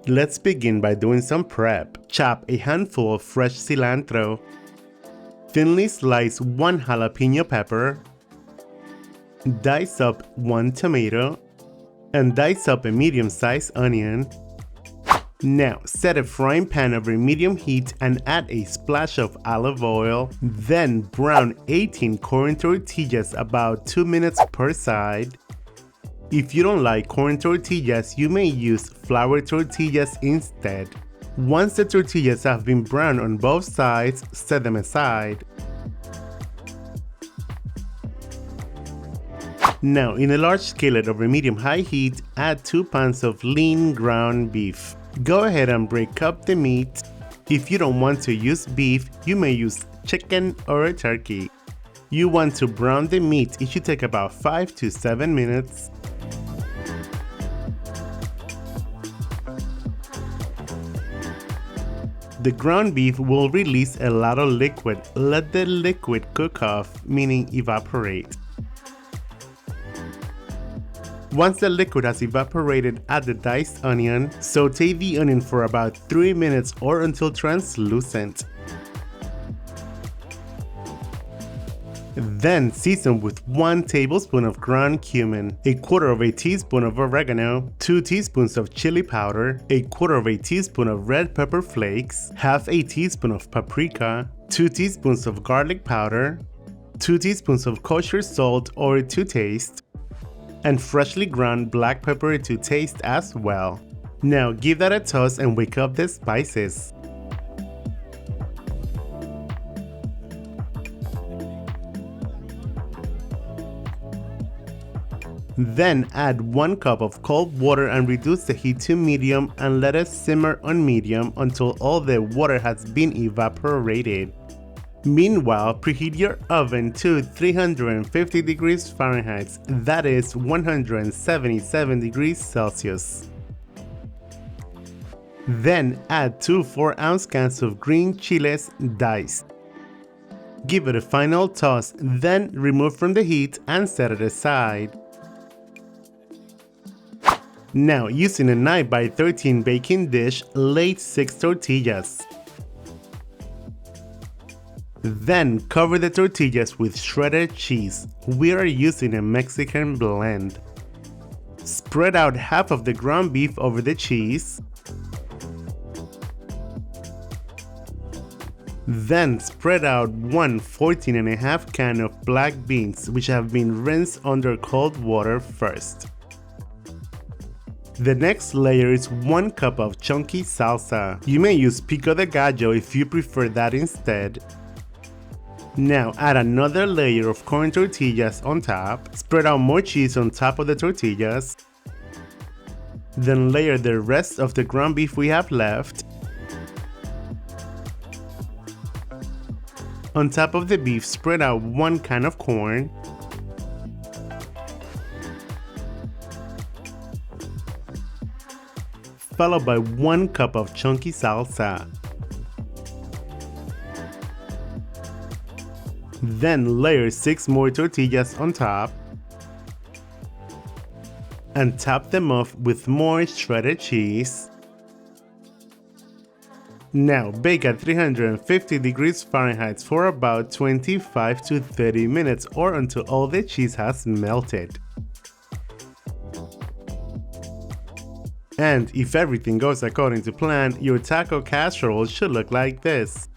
Let's begin by doing some prep. Chop a handful of fresh cilantro. Thinly slice 1 jalapeno pepper. Dice up 1 tomato. And dice up a medium-sized onion. Now, set a frying pan over medium heat and add a splash of olive oil. Then brown 18 corn tortillas about 2 minutes per side. If you don't like corn tortillas, you may use flour tortillas instead. Once the tortillas have been browned on both sides, set them aside. Now, in a large skillet over medium-high heat, add 2 pounds of lean ground beef. Go ahead and break up the meat. If you don't want to use beef, you may use chicken or a turkey. You want to brown the meat. It should take about 5 to 7 minutes. The ground beef will release a lot of liquid. Let the liquid cook off, meaning evaporate. Once the liquid has evaporated, add the diced onion. Saute the onion for about 3 minutes or until translucent. Then season with 1 tablespoon of ground cumin, a quarter of a teaspoon of oregano, 2 teaspoons of chili powder, a quarter of a teaspoon of red pepper flakes, half a teaspoon of paprika, 2 teaspoons of garlic powder, 2 teaspoons of kosher salt or to taste, and freshly ground black pepper to taste as well. Now give that a toss and wake up the spices. Then add 1 cup of cold water and reduce the heat to medium and let it simmer on medium until all the water has been evaporated. Meanwhile, preheat your oven to 350 degrees Fahrenheit, that is 177 degrees Celsius. Then add 2 4-ounce cans of green chiles diced. Give it a final toss, then remove from the heat and set it aside. Now, using a 9x13 baking dish, lay 6 tortillas. Then cover the tortillas with shredded cheese. We are using a Mexican blend. Spread out half of the ground beef over the cheese. Then spread out 1 14.5 can of black beans which have been rinsed under cold water first. The next layer is 1 cup of chunky salsa. You may use pico de gallo if you prefer that instead. Now add another layer of corn tortillas on top, spread out more cheese on top of the tortillas, then layer the rest of the ground beef we have left. On top of the beef, spread out 1 can of corn, followed by 1 cup of chunky salsa. Then layer 6 more tortillas on top and top them off with more shredded cheese. Now bake at 350 degrees Fahrenheit for about 25 to 30 minutes or until all the cheese has melted. And if everything goes according to plan, your taco casserole should look like this.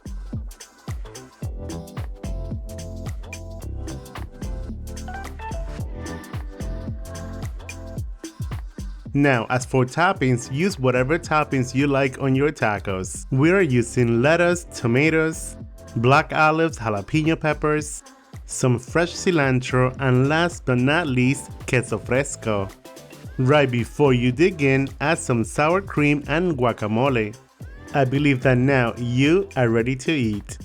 Now, as for toppings, use whatever toppings you like on your tacos. We are using lettuce, tomatoes, black olives, jalapeno peppers, some fresh cilantro, and last but not least, queso fresco. Right before you dig in, add some sour cream and guacamole. I believe that now you are ready to eat.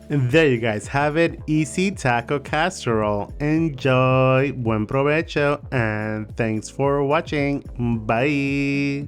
And there you guys have it, easy taco casserole. Enjoy, buen provecho, and thanks for watching. Bye.